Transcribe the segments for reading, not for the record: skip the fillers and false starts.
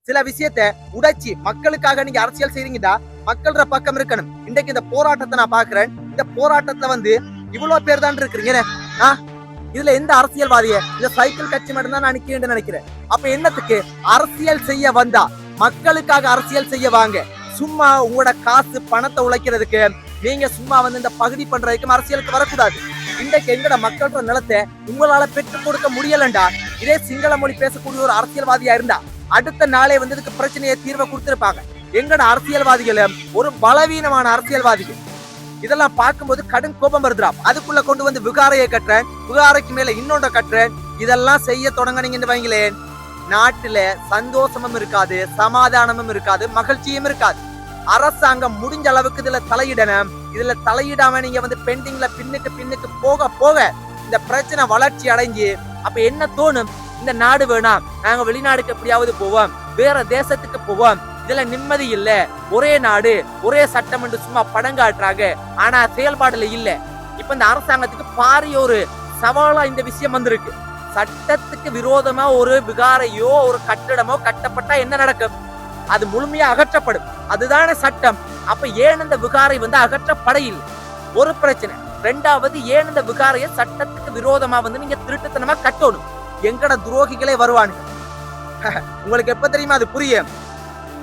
சில விஷயத்த உடைச்சி மக்களுக்காக நீங்க அரசியல் செய்றீங்கடா, மக்கள்ற பக்கம் இருக்கணும். இன்றைக்கு இந்த போராட்டத்தை நான் பாக்குறேன். இந்த போராட்டத்துல வந்து இவ்வளவு பேர் தான் இருக்கிறீங்க. இதுல எந்த அரசியல்வாதிய இந்த சைக்கிள் கட்சி மட்டும் தான் நான் நிக்கிறேன்னு நினைக்கிறேன். அப்ப என்னத்துக்கு அரசியல் செய்ய வந்தா மக்களுக்காக அரசியல் செய்ய வாங்க. சும்மா உங்களோட காசு பணத்தை உழைக்கிறதுக்கு நீங்க சும்மா வந்து இந்த பகுதி பண்றதுக்கு அரசியலுக்கு வரக்கூடாது. இன்றைக்கு எங்கட மக்களோட நிலத்தை உங்களால பெற்றுக் கொடுக்க முடியலண்டா, இதே சிங்கள மொழி பேசக்கூடிய ஒரு அரசியல்வாதியா இருந்தா அடுத்த நாளே வந்து இதுக்கு பிரச்சனையை தீர்வை கொடுத்திருப்பாங்க. எங்கட அரசியல்வாதிகளும் ஒரு பலவீனமான அரசியல்வாதிகள். இதெல்லாம் பார்க்கும்போது கடும் கோபம் வருதுறாம். அதுக்குள்ள கொண்டு வந்து விகாரையை கட்டுறேன், விகாரைக்கு மேல இன்னொன்ற கட்டுறேன். இதெல்லாம் செய்ய தொடங்கினீங்கன்னு வைங்களேன், நாட்டுல சந்தோஷமும் இருக்காது, சமாதானமும் இருக்காது, மகிழ்ச்சியும் இருக்காது. அரசாங்கம் முடிஞ்ச அளவுக்கு இதுல தலையிடணும். இதுல தலையிடாம நீங்க வந்து பெண்டிங்ல பின்னுக்கு போக போக இந்த பிரச்சனை வளர்ச்சி அடைஞ்சு அப்ப என்ன தோணும், இந்த நாடு வேணாம், நாங்க வெளிநாடுக்கு எப்படியாவது போவோம், வேற தேசத்துக்கு போவோம், இதுல நிம்மதி இல்ல, ஒரே நாடு ஒரே சட்டம் என்று சும்மா படம் காட்டுறாங்க, ஆனா செயல்பாடுல இல்ல. இப்ப இந்த அரசாங்கத்துக்கு பாரிய ஒரு சவாலா இந்த விஷயம் வந்திருக்கு. சட்டத்துக்கு விரோதமா ஒரு விகாரையோ ஒரு கட்டடமோ கட்டப்பட்டா என்ன நடக்கும்? அது முழுமையா அகற்றப்படும். அதுதானே சட்டம். அப்ப ஏன் இந்த விகாரை வந்து அகற்றப்பட இல்லை? ஒரு பிரச்சனை. ரெண்டாவது, ஏன் இந்த விகாரைய சட்டத்துக்கு விரோதமா வந்து நீங்க திருட்டுத்தனமா கட்டணும்? எங்கட துரோகிகளே வருவானுங்க. உங்களுக்கு எப்ப தெரியுமா அது புரியும்?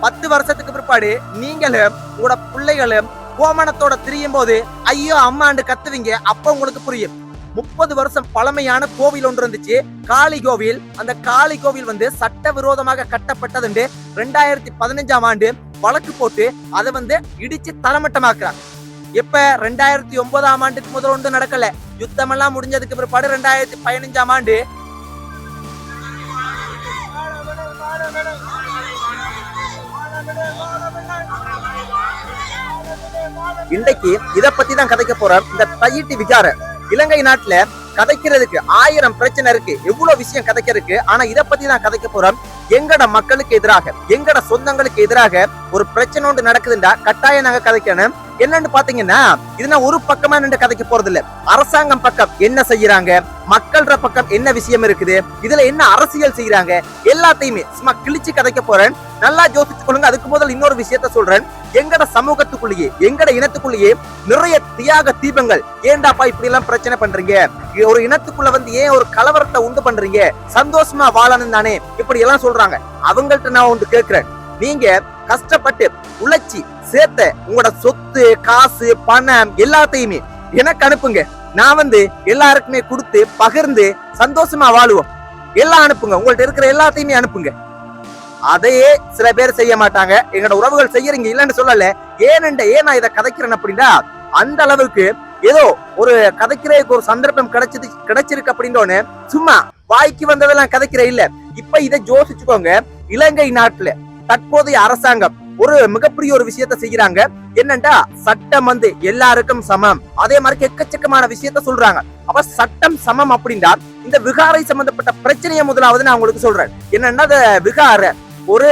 10 வருஷத்துக்கு பிற்பாடு நீங்களும் உங்களோட பிள்ளைகளும் கோமணத்தோட திரியும் போது ஐயோ அம்மாண்டு கத்துவீங்க. அப்ப உங்களுக்கு புரியும். 30 வருஷம் பழமையான கோவில் ஒன்று இருந்துச்சு, காளி கோவில். அந்த காளி கோவில் வந்து சட்ட விரோதமாக கட்டப்பட்டது 2015ஆம் ஆண்டு வழக்கு போட்டு அதை வந்து இடிச்சு தரமட்டமாக்குறாங்க. எப்ப 2009ஆம் ஆண்டுக்கு முதல் ஒன்று நடக்கல. யுத்தம் எல்லாம் முடிஞ்சதுக்கு பிற்பாடு 2015ஆம் ஆண்டு இன்றைக்கு இத பத்தி தான் கதைக்க போறோம். இந்த தையிட்டி விகார இலங்கை நாட்டுல கதைக்கிறதுக்கு 1000 பிரச்சனை இருக்கு, எவ்வளவு விஷயம் கதைக்கிறதுக்கு. ஆனா இத பத்தி தான் கதைக்க போறோம். எங்கட மக்களுக்கு எதிராக, எங்கட சொந்தங்களுக்கு எதிராக ஒரு பிரச்சனை ஒன்று நடக்குதுண்டா கட்டாயம் நாங்க கதைக்கணும். என்னன்னு பாத்தீங்கன்னா, இதுனா ஒரு பக்கமா நின்று கதைக்க போறது இல்ல. அரசாங்கம் பக்கம் என்ன செய்யறாங்க, மக்கள்ற பக்கம் என்ன விஷயம் இருக்குது, இதுல என்ன அரசியல் செய்யறாங்க, எல்லாத்தையுமே சும்மா கிழிச்சு கதைக்க போறேன். நல்லா யோசிச்சு கொள்ளுங்க. அதுக்கு முதல் இன்னொரு விஷயத்த சொல்றேன். எங்கட சமூகத்துக்குள்ளேயே, எங்கட இனத்துக்குள்ளேயே நிறைய தியாக தீபங்கள். ஏண்டாப்பா இப்படி எல்லாம் பிரச்சனை பண்றீங்க, ஒரு இனத்துக்குள்ள வந்து ஏன் ஒரு கலவரத்தை உண்டு பண்றீங்க, சந்தோஷமா வாழணும் தானே, இப்படி எல்லாம் சொல்றாங்க. அவங்கள்ட்ட நான் ஒன்று கேட்கிறேன். நீங்க கஷ்டப்பட்டு உழைச்சி சேர்த்த உங்களோட சொத்து, காசு, பணம் எல்லாத்தையுமே எனக்கு அனுப்புங்க. நான் வந்து எல்லாருக்குமே கொடுத்து பகிர்ந்து சந்தோஷமா வாழுவோம். எல்லாம் அனுப்புங்க, உங்கள்ட்ட இருக்கிற எல்லாத்தையுமே அனுப்புங்க. அதையே சில பேர் செய்ய மாட்டாங்க. எங்களோட உறவுகள் செய்யறீங்க, இல்லன்னு சொல்லல. ஏன் நான் இதை கதைக்கிறேன் அப்படின்னா, அந்த அளவுக்கு ஏதோ ஒரு கதைக்கிறதுக்கு ஒரு சந்தர்ப்பம் கிடைச்சிருக்கு அப்படின்னோன்னு சும்மா வாய்க்கு வந்ததெல்லாம் கதைக்கிற இல்ல. இப்ப இதை யோசிச்சுக்கோங்க. இலங்கை நாட்டுல தற்போதைய அரசாங்கம் ஒரு மிகப்பெரிய ஒரு விஷயத்த செய்யறாங்க. என்னண்டா, சட்டம் வந்து எல்லாருக்கும் சமம். அதே மாதிரி எக்கச்சக்கமான விஷயத்த சொல்றாங்க. அப்ப சட்டம் சமம் அப்படின்னா இந்த விகாரை சம்பந்தப்பட்ட பிரச்சனையை முதலாவது நான் உங்களுக்கு சொல்றேன். என்னன்னா, இந்த விகார ஒரு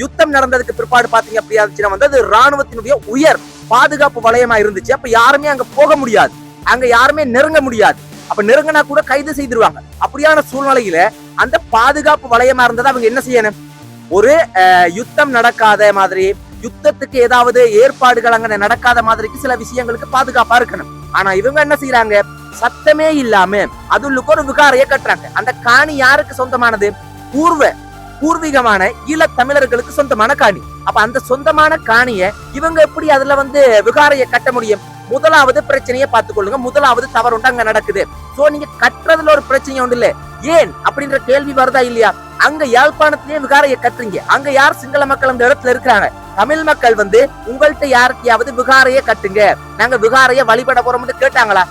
யுத்தம் நடந்ததுக்கு பிற்பாடு பாத்தீங்க அப்படியா வந்து அது ராணுவத்தினுடைய உயர் பாதுகாப்பு வலயமா இருந்துச்சு. அப்ப யாருமே அங்க போக முடியாது, அங்க யாருமே நெருங்க முடியாது. அப்ப நெருங்கினா கூட கைது செய்திருவாங்க. அப்படியான சூழ்நிலையில அந்த பாதுகாப்பு வலயமா இருந்தது. அவங்க என்ன செய்யணும், ஒரு யுத்தம் நடக்காத மாதிரி, யுத்தத்துக்கு ஏதாவது ஏற்பாடுகள் அங்க நடக்காத மாதிரிக்கு சில விஷயங்களுக்கு பாதுகாப்பா இருக்கணும். ஆனா இவங்க என்ன செய்யறாங்க, சத்தமே இல்லாம அதுள்ளுக்கு ஒரு விகாரைய கட்டுறாங்க. அந்த காணி யாருக்கு சொந்தமானது? பூர்வீகமான ஈழ தமிழர்களுக்கு சொந்தமான காணி. அப்ப அந்த சொந்தமான காணிய இவங்க எப்படி அதுல வந்து விகாரைய கட்ட முடியும்? முதலாவது பிரச்சனையை பார்த்துக்கொள்ளுங்க. முதலாவது தவறு உண்டு அங்க நடக்குது. சோ நீங்க கட்டுறதுல ஒரு பிரச்சனை உண்டு இல்ல, ஏன் அப்படின்ற கேள்வி வருதா இல்லையா? அங்க யாழ்ப்பாணத்திலேயே விகாரைய கட்டுறீங்க. அங்க யார் சிங்கள மக்கள் அந்த இடத்துல இருக்கிறாங்க? தமிழ் மக்கள் வந்து உங்கள்கிட்ட யாருக்கையாவது விகாரைய கட்டுங்க, நாங்க விகாரைய வழிபட போறோம்னு கேட்டாங்களா?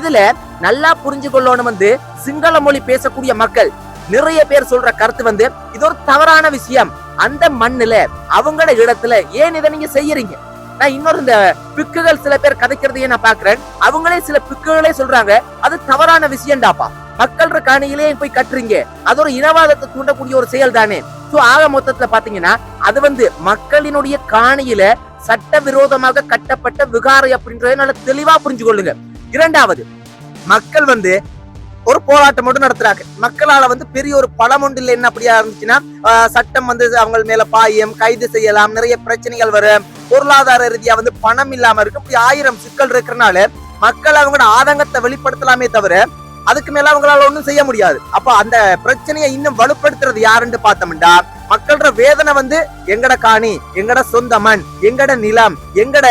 இதுல நல்லா புரிஞ்சு கொள்ளணும். வந்து சிங்கள மொழி பேசக்கூடிய மக்கள் நிறைய பேர் சொல்ற கருத்து வந்து இது ஒரு தவறான விஷயம். அந்த மண்ணுல அவங்களோட இடத்துல ஏன் இதை நீங்க செய்யறீங்க? நான் இன்னொரு இந்த பிக்குகள் சில பேர் கதைக்கிறதையே நான் பாக்குறேன். அவங்களே சில பிக்குகளே சொல்றாங்க அது தவறான விஷயம்டாப்பா, மக்கள் காணியிலே போய் கட்டுறீங்க, அது ஒரு இனவாதத்தை தூண்டக்கூடிய ஒரு செயல் தானே. சோ ஆக மொத்தத்துல பாத்தீங்கன்னா அது வந்து மக்களினுடைய காணியில சட்ட விரோதமாக கட்டப்பட்ட விகாரை அப்படின்றத நல்ல தெளிவா புரிஞ்சு கொள்ளுங்க. இரண்டாவது, மக்கள் வந்து ஒரு போராட்டம் மட்டும் நடத்துறாங்க. மக்களால வந்து பெரிய ஒரு பலம் ஒன்று இல்லை. என்ன அப்படியா இருந்துச்சுன்னா சட்டம் வந்து அவங்க மேல பாயம், கைது செய்யலாம், நிறைய பிரச்சனைகள் வரும், பொருளாதார ரீதியா வந்து பணம் இல்லாம இருக்கு, இப்படி 1000 சிக்கல் இருக்கிறனால மக்கள் அவங்களோட ஆதங்கத்தை வெளிப்படுத்தலாமே தவிர அதுக்கு மேல அவங்களால ஒண்ணும் செய்ய முடியாது. அப்ப அந்த பிரச்சனையை இன்னும் வலுப்படுத்துறது யாருன்னு பார்த்தோம்டா, மக்களோட வேதனை வந்து எங்கட காணி, எங்கட சொந்த மண், எங்கட நிலம், எங்கட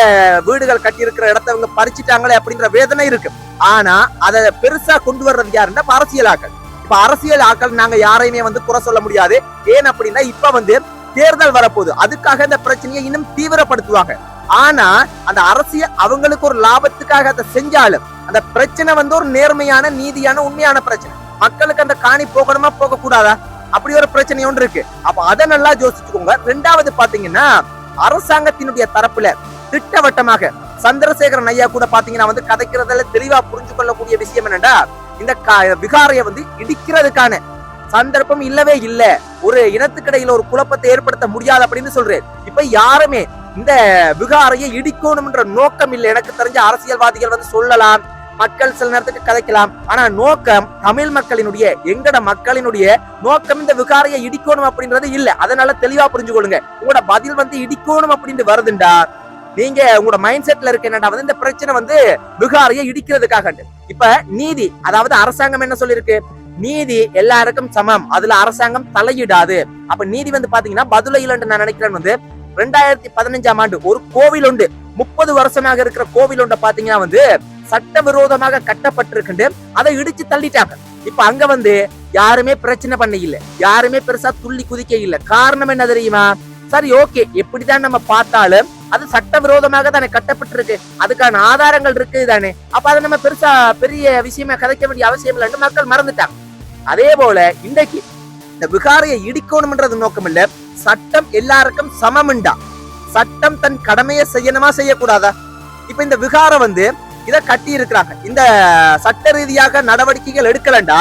வீடுகள் கட்டி இருக்கிற இடத்த அவங்க பறிச்சுட்டாங்களே அப்படின்ற வேதனை இருக்கு. ஆனா அதை பெருசா கொண்டு வர்றது யாருன்னா அரசியல் ஆக்கள். இப்ப அரசியல் ஆக்கள் நாங்க யாரையுமே வந்து குறை சொல்ல முடியாது. ஏன் அப்படின்னா இப்ப வந்து தேர்தல் வரப்போகுது, அதுக்காக இந்த பிரச்சனையை இன்னும் தீவிரப்படுத்துவாங்க. ஆனா அந்த அரசியல் அவங்களுக்கு ஒரு லாபத்துக்காக அதை செஞ்சாலும் அந்த பிரச்சனை வந்து ஒரு நேர்மையான, நீதியான, உண்மையான பிரச்சனை. மக்களுக்கு அந்த காணி போகணுமா போக கூடாதா, அப்படி ஒரு பிரச்சனை ஒன்று இருக்கு. அப்ப அதை நல்லா யோசிச்சுக்கோங்க. ரெண்டாவது பாத்தீங்கன்னா அரசாங்கத்தினுடைய தரப்புல திட்டவட்டமாக சந்திரசேகரன் ஐயா கூட பாத்தீங்கன்னா வந்து கதைக்கிறதுல தெளிவா புரிஞ்சு கொள்ளக்கூடிய விஷயம் என்னன்னா, இந்த விகாரையை வந்து இடிக்கிறதுக்கான சந்தர்ப்பம் இல்லவே இல்ல, ஒரு இனத்துக்கிடையில ஒரு குழப்பத்தை ஏற்படுத்த முடியாது அப்படின்னு சொல்றேன். இப்ப யாருமே இந்த விகாரையை இடிக்கணும்ன்ற நோக்கம் இல்லை. எனக்கு தெரிஞ்ச அரசியல்வாதிகள் வந்து சொல்லலாம், மக்கள் சில நேரத்துக்கு கதைக்கலாம், ஆனா நோக்கம் தமிழ் மக்களினுடைய, எங்கட மக்களினுடைய நோக்கம் இந்த விகாரையை இடிக்கணும் அப்படின்றது இல்ல. அதனால தெளிவா புரிஞ்சு கொள்ளுங்க. உங்களோட பதில் வந்து இடிக்கணும் அப்படின்னு வருதுண்டா, நீங்க உங்களோட மைண்ட் செட்ல இருக்க என்னடா வந்து இந்த பிரச்சனை வந்து விகாரையை இடிக்கிறதுக்காக. இப்ப நீதி, அதாவது அரசாங்கம் என்ன சொல்லிருக்கு, நீதி எல்லாருக்கும் சமம், அதுல அரசாங்கம் தலையிடாது. அப்ப நீதி வந்து பாத்தீங்கன்னா பதுளை இல்லைன்னு நான் நினைக்கிறேன் வந்து 2015ஆம் ஆண்டு ஒரு கோவில் உண்டு, 30 வருஷமாக இருக்கிற கோவில் ஒன்றை பாத்தீங்கன்னா வந்து சட்டவிரோதமாக கட்டப்பட்டிருக்கு, அதை இடிச்சு தள்ளிட்டாங்க. இப்ப அங்க வந்து யாருமே பிரச்சனை பண்ண இல்ல, யாருமே பெருசா துள்ளி குதிக்க இல்ல. காரணம் என்ன தெரியுமா? சரி, ஓகே, எப்படிதான் நம்ம பார்த்தாலும் அது சட்டவிரோதமாக தானே கட்டப்பட்டிருக்கு, அதுக்கான ஆதாரங்கள் இருக்கு தானே, அப்ப அதை நம்ம பெருசா பெரிய விஷயமா கதைக்க வேண்டிய அவசியம் இல்லைன்னு மக்கள் மறந்துட்டாங்க. அதே போல இன்றைக்கு இந்த விகாரையை இடிக்கணும்ன்றது நோக்கம் இல்ல, சட்டம் எல்லாருக்கும் சமம்ண்டா, சட்டம் தன் கடமையை செய்யணுமா செய்யக்கூடாதா? இப்ப இந்த விகாரம் வந்து இதை கட்டி இருக்கிறாங்க, இந்த சட்ட ரீதியாக நடவடிக்கைகள் எடுக்கலண்டா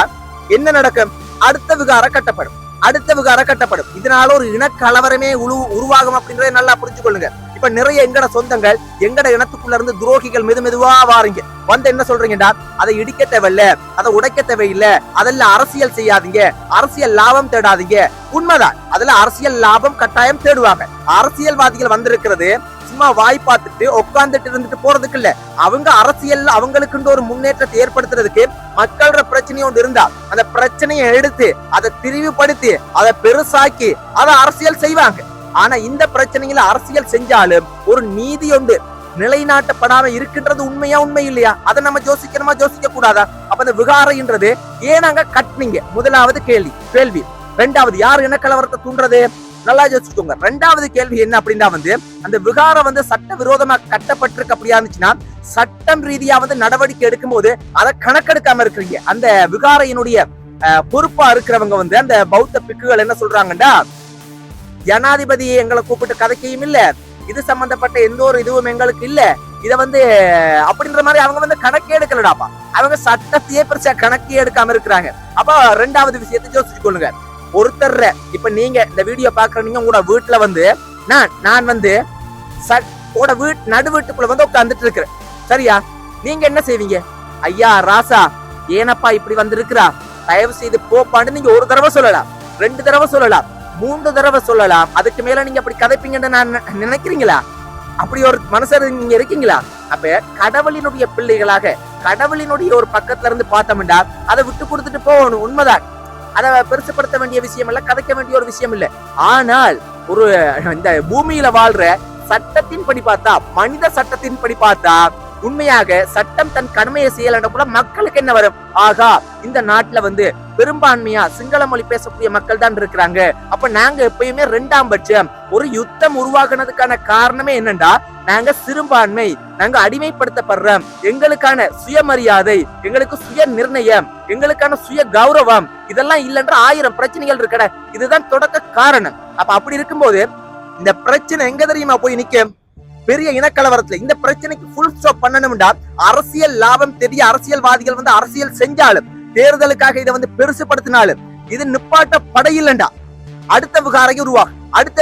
என்ன நடக்கும்? அடுத்த விகாரம் கட்டப்படும், அடுத்த விகாரம் கட்டப்படும். இதனால ஒரு இனக்கலவரமே உருவாகும் அப்படின்றத நல்லா புரிஞ்சு கொள்ளுங்க. இப்ப நிறைய எங்கட சொந்தங்கள், எங்கட இனத்துக்குள்ள இருந்து துரோகிகள் மெதுவா வாரீங்க வந்து என்ன சொல்றீங்கடா, அதை இடிக்க தேவையில்ல, அதை உடைக்க தேவையில்ல, அதெல்லாம் அரசியல் செய்யாதீங்க, அரசியல் லாபம் தேடாதீங்க. உண்மைதான், அதுல அரசியல் லாபம் கட்டாயம் தேடுவாங்க. அரசியல்வாதிகள் வந்திருக்கிறது சும்மா வாய் பார்த்துட்டு உட்கார்ந்துட்டு இருந்துட்டு போறதுக்கு இல்ல, அவங்க அரசியல் அவங்களுக்குன்ற ஒரு முன்னேற்றத்தை ஏற்படுத்துறதுக்கு மக்களோட பிரச்சனை ஒன்று இருந்தா அந்த பிரச்சனையை எடுத்து அதை திரிவுபடுத்தி அதை பெருசாக்கி அதை அரசியல் செய்வாங்க. ஆனா இந்த பிரச்சனைகளை அரசியல் செஞ்சாலும் ஒரு நீதி ஒன்று நிலைநாட்டப்படாம இருக்கின்றது உண்மையா, உண்மை இல்லையா? அதை நம்ம யோசிக்கணுமா யோசிக்க கூடாதா? அப்ப அந்த விகாரைன்றது ஏனாங்க கட்டுனீங்க? முதலாவது கேள்வி. ரெண்டாவது, யார் இனக்கலவரத்தை தூண்டுறது? நல்லா யோசிச்சுக்கோங்க. ரெண்டாவது கேள்வி என்ன அப்படின்னா வந்து அந்த விகாரம் வந்து சட்ட விரோதமா கட்டப்பட்டிருக்கு அப்படியா இருந்துச்சுன்னா சட்டம் ரீதியா வந்து நடவடிக்கை எடுக்கும் போது அதை கணக்கெடுக்காம இருக்கிறீங்க. அந்த விகாரையினுடைய பொறுப்பா இருக்கிறவங்க வந்து அந்த பௌத்த பிக்குகள் என்ன சொல்றாங்கன்னா, ஜனாதிபதியை எங்களை கூப்பிட்டு கதைக்கையும் இல்ல, இது சம்பந்தப்பட்ட எந்த ஒரு இதுவும் எங்களுக்கு இல்ல, இத வந்து அப்படின்ற மாதிரி அவங்க வந்து கணக்கே எடுக்கலடாப்பா. அவங்க சட்டத்தையே பெருசா கணக்கே எடுக்காம இருக்கிறாங்க. அப்ப ரெண்டாவது விஷயத்தை யோசிச்சு கொள்ளுங்க. ஒருத்தர் இப்ப நீங்க இந்த வீடியோ பாக்குறீங்க, உங்களோட வீட்டுல வந்து நான் வந்து நடு வீட்டுக்குள்ள வந்து உட்கார்ந்துட்டு இருக்கிறேன், சரியா? நீங்க என்ன செய்வீங்க? ஐயா ராசா, ஏனப்பா இப்படி வந்து இருக்கிறா, தயவு செய்து போப்பான்னு நீங்க ஒரு தடவை சொல்லலாம், 2 தடவை சொல்லலாம், 3 தடவை சொல்லலாம். அதுக்கு மேல நீங்க அப்படி கதைப்பீங்கன்னு நான் நினைக்கிறீங்களா? அப்படி ஒரு மனசர் நீங்க இருக்கீங்களா? அப்ப கடவுளினுடைய பிள்ளைகளாக கடவுளினுடைய ஒரு பக்கத்துல இருந்து பார்த்தோம்டா அதை விட்டு கொடுத்துட்டு போகணும். உண்மைதான், அதை பெருசுப்படுத்த வேண்டிய விஷயம் இல்ல, கதைக்க வேண்டிய ஒரு விஷயம் இல்ல. ஆனால் ஒரு இந்த பூமியில வாழ்ற சட்டத்தின் படி பார்த்தா, மனித சட்டத்தின் படி பார்த்தா உண்மையாக சட்டம் தன் கடமையை செய்யலன்ற போல மக்களுக்கு என்ன வரும்? ஆகா, இந்த நாட்டுல வந்து பெரும்பான்மையா சிங்கள மொழி பேசக்கூடிய மக்கள் தான் இருக்கிறாங்க, அப்ப நாங்க எப்பயுமே 2ஆம் பட்சம். ஒரு யுத்தம் உருவாக்குனதுக்கான காரணமே என்னண்டா, நாங்க சிறுபான்மை, நாங்க அடிமைப்படுத்தப்படுறோம், எங்களுக்கான சுயமரியாதை, எங்களுக்கு சுய நிர்ணயம், எங்களுக்கான சுய கௌரவம் இதெல்லாம் இல்லைன்ற 1000 பிரச்சனைகள் இருக்கட. இதுதான் தொடக்க காரணம். அப்ப அப்படி இருக்கும்போது இந்த பிரச்சனை எங்க தெரியுமா போய் நிக்கும்? பெரிய இனக்கலவரத்துல. இந்த பிரச்சனைக்கு ஃபுல் ஸ்டாப் பண்ணணும்டா அரசியல் லாபம் தெரிய அரசியல்வாதிகள் வந்து அரசியல் செஞ்சாலும், தேர்தலுக்காக இதை வந்து பெருசுபடுத்தினாலும் இது நிப்பாட்ட படையில்லைண்டா அடுத்த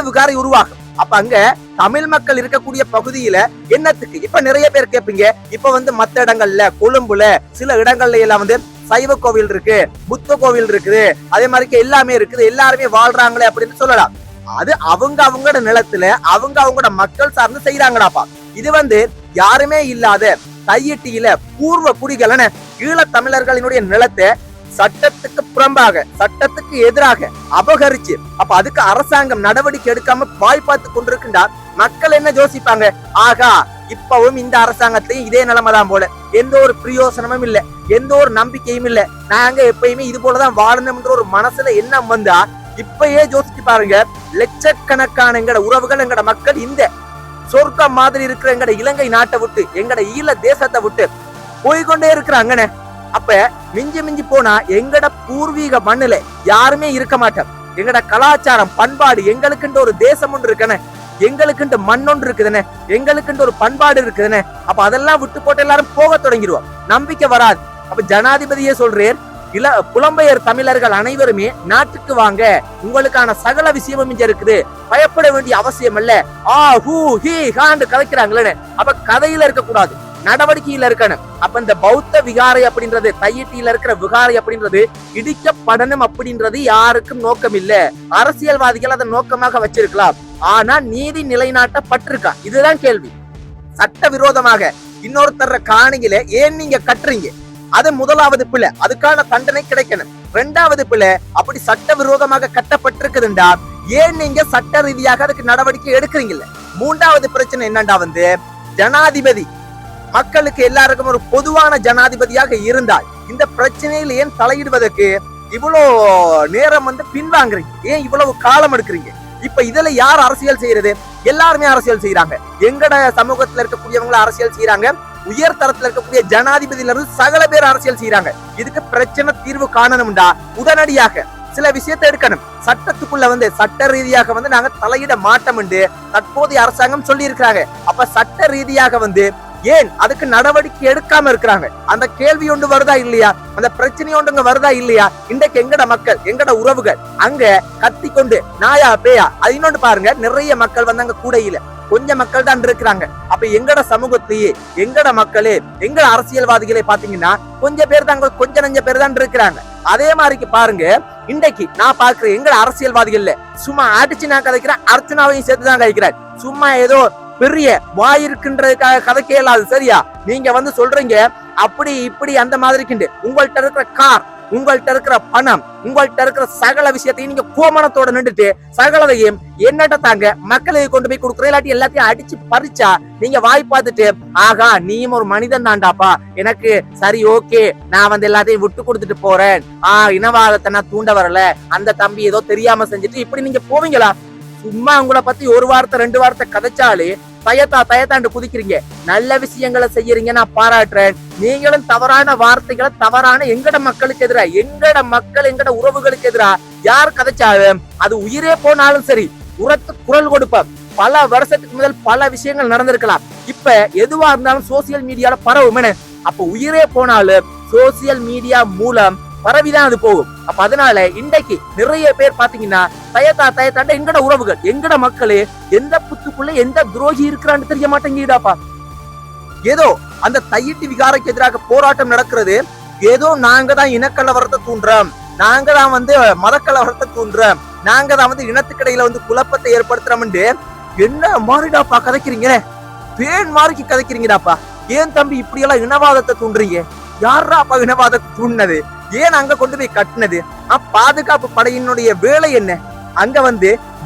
விகாரை உருவாகும். அப்ப அங்க தமிழ் மக்கள் இருக்கக்கூடிய பகுதியில என்னத்துக்கு? இப்ப நிறைய பேர் கேட்பீங்க, இப்ப வந்து மத்த இடங்கள்ல, கொழும்புல, சில இடங்கள்ல எல்லாம் வந்து சைவ கோவில் இருக்கு, புத்த கோவில் இருக்குது, அதே மாதிரி எல்லாமே இருக்குது, எல்லாருமே வாழ்றாங்களே அப்படின்னு சொல்லலாம். அது அவங்களோட நிலத்துல அவங்களோட மக்கள் சார்ந்து செய்யறாங்கடாப்பா. இது யாருமே இல்லாத தையிட்டியில பூர்வ குடிகளன ஈழ தமிழர்களினுடைய நிலத்தை சட்டத்துக்கு புறம்பாக, சட்டத்துக்கு எதிராக அபகரிச்சு, அப்ப அதுக்கு அரசாங்கம் நடவடிக்கை எடுக்காம வாய்ப்பாத்து கொண்டிருக்கின்றார். மக்கள் என்ன யோசிப்பாங்க, ஆகா இப்பவும் இந்த அரசாங்கத்தையும் இதே நிலைமைதான் போல, எந்த ஒரு பிரயோசனமும் இல்ல, எந்த ஒரு நம்பிக்கையும் இல்ல, நாங்க எப்பயுமே இது போலதான் வாழணும்ன்ற ஒரு மனசுல எண்ணம் வந்தா இப்பயே யோசிச்சு பாருங்க. லட்சக்கணக்கான எங்கட உறவுகள், எங்கட மக்கள் இந்த சொர்க்கம் மாதிரி இருக்கிற எங்கட இலங்கை நாட்டை விட்டு, எங்கட ஈழ தேசத்தை விட்டு போய்கொண்டே இருக்கிறாங்கன்னு. அப்ப மிஞ்சி மிஞ்சி போனா எங்கட பூர்வீக மண்ணுல யாருமே இருக்க மாட்டோம். எங்கட கலாச்சாரம் பண்பாடு, எங்களுக்குன்ற ஒரு தேசம் ஒன்று இருக்குன்னு, எங்களுக்குன்ற மண் ஒன்று இருக்குதுன்னு, எங்களுக்குன்ற ஒரு பண்பாடு இருக்குதுன்னு. அப்ப அதெல்லாம் விட்டு போட்டு எல்லாரும் போக தொடங்கிடுவோம், நம்பிக்கை வராது. அப்ப ஜனாதிபதியே சொல்றேன், புலம்பெயர் தமிழர்கள் அனைவருமே நாட்டுக்கு வாங்க, உங்களுக்கான சகல விஷயமும் இங்க இருக்குது, பயப்பட வேண்டிய அவசியம் இல்ல. கதைக்கிறாங்களே, அப்ப கதையில இருக்க கூடாது, நடவடிக்கையில இருக்கணும். அப்ப இந்த பௌத்த விகாரை அப்படின்றது, தையிட்டியில இருக்கிற விகாரை அப்படின்றது இடிக்கப்படணும் அப்படின்றது யாருக்கும் நோக்கம் இல்ல. அரசியல்வாதிகள் அதை நோக்கமாக வச்சிருக்கலாம், ஆனா நீதி நிலைநாட்டப்பட்டிருக்கா, இதுதான் கேள்வி. சட்ட விரோதமாக இன்னொருத்தர காணியில ஏன் நீங்க கட்டுறீங்க, அது முதலாவது பிள்ளை, அதுக்கான தண்டனை கிடைக்கணும். இரண்டாவது பிள்ளை, அப்படி சட்ட விரோதமாக கட்டப்பட்டிருக்குதுண்டா ஏன் நீங்க சட்ட ரீதியாக அதுக்கு நடவடிக்கை எடுக்கிறீங்கல்ல. மூன்றாவது பிரச்சனை என்னண்டா ஜனாதிபதி மக்களுக்கு எல்லாருக்கும் ஒரு பொதுவான ஜனாதிபதியாக இருந்தால் இந்த பிரச்சனையில் ஏன் தலையிடுவதற்கு இவ்வளவு நேரம் பின்வாங்குறீங்க, ஏன் இவ்வளவு காலம் எடுக்கிறீங்க? இப்ப இதுல யார் அரசியல் செய்யறது? எல்லாருமே அரசியல் செய்யறாங்க. எங்கட சமூகத்துல இருக்கக்கூடியவங்க அரசியல் செய்யறாங்க, உயர் தரத்துல இருக்கக்கூடிய ஜனாதிபதியில இருந்து சகல பேர் அரசியல் செய்யறாங்க. இதுக்கு பிரச்சனை தீர்வு காணணும்டா உடனடியாக சில விஷயத்தை எடுக்கணும். சட்டத்துக்குள்ள சட்ட ரீதியாக நாங்க தலையிட மாட்டோம் என்று தற்போதைய அரசாங்கம் சொல்லி இருக்கிறாங்க. அப்ப சட்ட ரீதியாக ஏன் அதுக்கு நடவடிக்கை எடுக்காம இருக்கிறாங்க? அந்த கேள்வி ஒன்று வருதா இல்லையா? அந்த பிரச்சனை ஒன்றுங்க வருதா இல்லையா? இன்றைக்கு எங்கட மக்கள், எங்கட உறவுகள் அங்க கத்தி கொண்டு நாயா பேயா, அது இன்னொன்று பாருங்க, நிறைய மக்கள் அங்க கூடையில கொஞ்சம் மக்கள் தான் இருக்கிறாங்க. அப்ப எங்கட சமூகத்திலேயே எங்கட மக்களே, எங்கட அரசியல்வாதிகளே பாத்தீங்கன்னா கொஞ்சம் பேர் தான், கொஞ்சம் நஞ்ச பேர் தான் இருக்கிறாங்க. அதே மாதிரிக்கு பாருங்க, இன்றைக்கு நான் பாக்குறேன் எங்கட அரசியல்வாதிகள்ல சும்மா அடிச்சு நான் கதைக்கிறேன், அர்ச்சனாவையும் சேர்த்துதான் கதைக்கிறேன். சும்மா ஏதோ பெரிய வாய் இருக்குன்றதுக்காக கதை கேளாது, சரியா? நீங்க சொல்றீங்க அப்படி இப்படி அந்த மாதிரி. உங்கள்கிட்ட இருக்கிற கார், உங்கள்கிட்ட இருக்கிற பணம், உங்கள்கிட்ட இருக்கிற சகல விஷயத்தையும் நீங்க கோமணத்தோட நின்றுட்டு சகலதையும் என்னட்ட தாங்க மக்களுக்கு கொண்டு போய் கொடுக்குற, இல்லாட்டி எல்லாத்தையும் அடிச்சு பறிச்சா நீங்க வாய் பார்த்துட்டு ஆகா நீயும் ஒரு மனிதன் தாண்டாப்பா, எனக்கு சரி ஓகே நான் எல்லாத்தையும் விட்டு கொடுத்துட்டு போறேன், இனவாதத்தை நான் தூண்ட வரல, அந்த தம்பி ஏதோ தெரியாம செஞ்சுட்டு இப்படி நீங்க போவீங்களா? சும்மா உங்களை பத்தி ஒரு வார்த்தை ரெண்டு வார்த்தை கதைச்சாலே தயத்தாண்டு குதிக்கிறீங்க. நல்ல விஷயங்களை செய்யறீங்க, நான் பாராட்டுறேன். நீங்களும் தவறான வார்த்தைகளை, தவறான எங்கட மக்களுக்கு எதிரா, எங்கட மக்கள் எங்கட உறவுகளுக்கு எதிரா யார் கதைச்சாலும் அது உயிரே போனாலும் சரி உரத்து குரல் கொடுப்போம். பல வருஷத்துக்கு முதல் பல விஷயங்கள் நடந்திருக்கலாம். இப்ப எதுவா இருந்தாலும் சோசியல் மீடியால பரவும். அப்ப உயிரே போனாலும் சோசியல் மீடியா மூலம் பரவிதான் அது போகும். அப்ப அதனால இன்றைக்கு நிறைய பேர் பாத்தீங்கன்னா தயத்தாண்ட எங்கட உறவுகள், எங்கட மக்களே எந்த புத்துக்குள்ள எந்த துரோகி இருக்கிறான்னு தெரிய மாட்டேங்கிடாப்பா. ஏதோ அந்த தையிட்டி விகாரைக்கு எதிராக போராட்டம் நடக்கிறது, ஏதோ நாங்க தான் இனக்கலவரத்தை தூண்டுறோம், நாங்க தான் மதக்கலவரத்தை தூண்டுறோம், நாங்க தான் இனத்துக்கிடையில குழப்பத்தை ஏற்படுத்துறோம். என்ன மாறிடாப்பா கதைக்கிறீங்க, பேன் மாறிக்கு கதைக்கிறீங்கடாப்பா. ஏன் தம்பி இப்படி எல்லாம் இனவாதத்தை தூண்டுறீங்க? யாராப்பா இனவாதத்தை தூண்டினது? ஏன் அங்க கொண்டு போய் கட்டினது? பாதுகாப்பு படையினுடைய வேலை என்ன? அங்க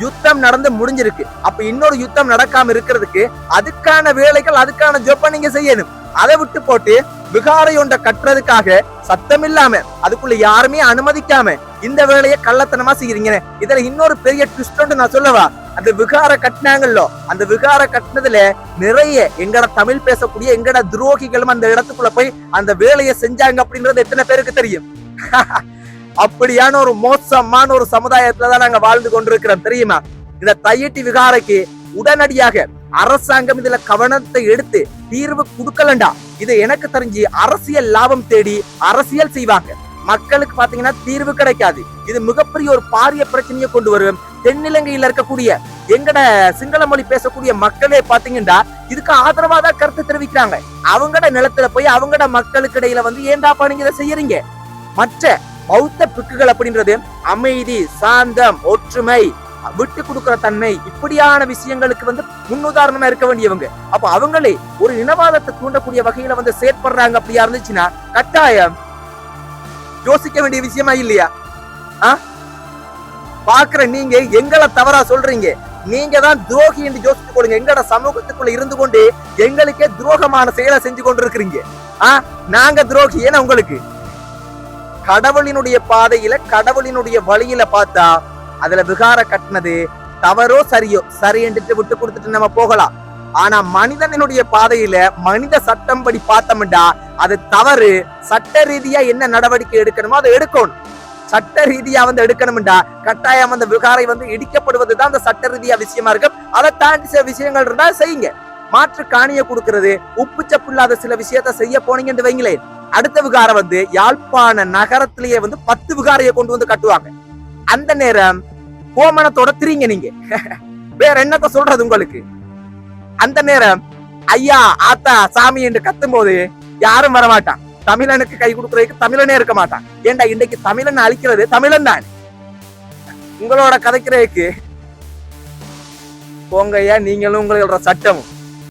யுத்தம் நடந்து முடிஞ்சிருக்கு. அப்ப இன்னொரு யுத்தம் நடக்காம இருக்கிறதுக்கு அதுக்கான வேலைகள், அதுக்கான ஜொப்ப நீங்க செய்யணும். அதை விட்டு போட்டு விகாரை ஒன்றை கட்டுறதுக்காக சத்தம் இல்லாம, அதுக்குள்ள யாருமே அனுமதிக்காம இந்த வேலையை கள்ளத்தனமா செய்யறீங்க. இதுல இன்னொரு பெரிய ட்விஸ்ட் ஒன்று நான் சொல்லவா? அந்த விகார கட்டினாங்கல்லோ, அந்த விகார கட்டினதுல நிறைய எங்கட தமிழ் பேசக்கூடிய எங்கட துரோகிகளும் அந்த இடத்துக்குள்ள போய் அந்த வேலையை செஞ்சாங்க அப்படின்றது எத்தனை பேருக்கு தெரியும்? அப்படியான ஒரு மோசமான ஒரு சமுதாயத்துலதான் நாங்க வாழ்ந்து கொண்டிருக்கிறோம், தெரியுமா? இந்த தையிட்டி விகாரைக்கு உடனடியாக அரசாங்கம் இதுல கவனத்தை எடுத்து தீர்வு கொடுக்கலண்டா இது எனக்கு தெரிஞ்சு அரசியல் லாபம் தேடி அரசியல் செய்வாங்க. மக்களுக்கு பாத்தீங்கன்னா தீர்வு கிடைக்காது. இது மிகப்பெரிய ஒரு பாரிய பிரச்சனையை கொண்டு வரும். தென்னிலங்கையில இருக்கக்கூடிய எங்கட சிங்கள மொழி பேசக்கூடிய மக்களே பாத்தீங்கன்னா இதுக்கு ஆதரவாதான் கருத்து தெரிவிக்கிறாங்க. அவங்கட நிலத்துல போய் அவங்கட மக்களுக்கு இடையில ஏண்டாப்பா நீங்க இதை செய்யறீங்க, மற்ற பௌத்த பிக்குகள் அப்படின்றது அமைதி, சாந்தம், ஒற்றுமை, விட்டு கொடுக்கிற தன்மை, இப்படியான விஷயங்களுக்கு முன்னுதாரணமா இருக்க வேண்டியவங்க. அப்ப அவங்களே ஒரு இனவாதத்தை தூண்டக்கூடிய வகையில செயற்படுறாங்க அப்படியா இருந்துச்சுன்னா கட்டாயம் யோசிக்க வேண்டிய விஷயமா இல்லையா? பாக்குற நீங்க எங்களை தவறா சொல்றீங்க, நீங்க தான் துரோகி என்று யோசித்துக் கொள்ளுங்க. எங்கட சமூகத்துக்குள்ள இருந்து கொண்டு எங்களுக்கே துரோகமான செயலை செஞ்சு கொண்டு இருக்கிறீங்க. நாங்க துரோகி ஏன்னா உங்களுக்கு கடவுளினுடைய பாதையில கடவுளினுடைய வழியில பார்த்தா அதுல விகார கட்டினது தவறோ சரியோ, சரி என்று விட்டு கொடுத்துட்டு நம்ம போகலாம். ஆனா மனிதனுடைய பாதையில மனித சட்டம் படி பார்த்தோம்டா அது தவறு. சட்ட ரீதியா என்ன நடவடிக்கை எடுக்கணுமோ அதை எடுக்கணும். சட்ட ரீதியா எடுக்கணும்டா கட்டாயம் விகாரை இடிக்கப்படுவதுதான் அந்த சட்ட ரீதியா விஷயமா இருக்கு. அதை தாண்டி சில விஷயங்கள் இருந்தா செய்யுங்க. மாற்று காணிய கொடுக்கிறது, உப்பு சப்பு இல்லாத சில விஷயத்த செய்ய போனீங்கன்னு வைங்களேன், அடுத்த விகாரம் யாழ்ப்பாண நகரத்திலேயே 10 விகாரையை கொண்டு கட்டுவாங்க. அந்த நேரம் கோமணத்தோட திரிங்க நீங்க. வேற என்னத்த சொல்றது உங்களுக்கு? அந்த நேரம் ஐயா ஆத்தா சாமி என்று கத்தும் போது யாரும் வரமாட்டான். தமிழனுக்கு கை கொடுக்கறதுக்கு தமிழனே இருக்க மாட்டான். ஏண்டா இன்றைக்கு தமிழன் அழிக்கிறது தமிழன் தான். உங்களோட கதைக்கிறதுக்கு போங்கய்யா, நீங்களும் உங்களோட சட்டமும்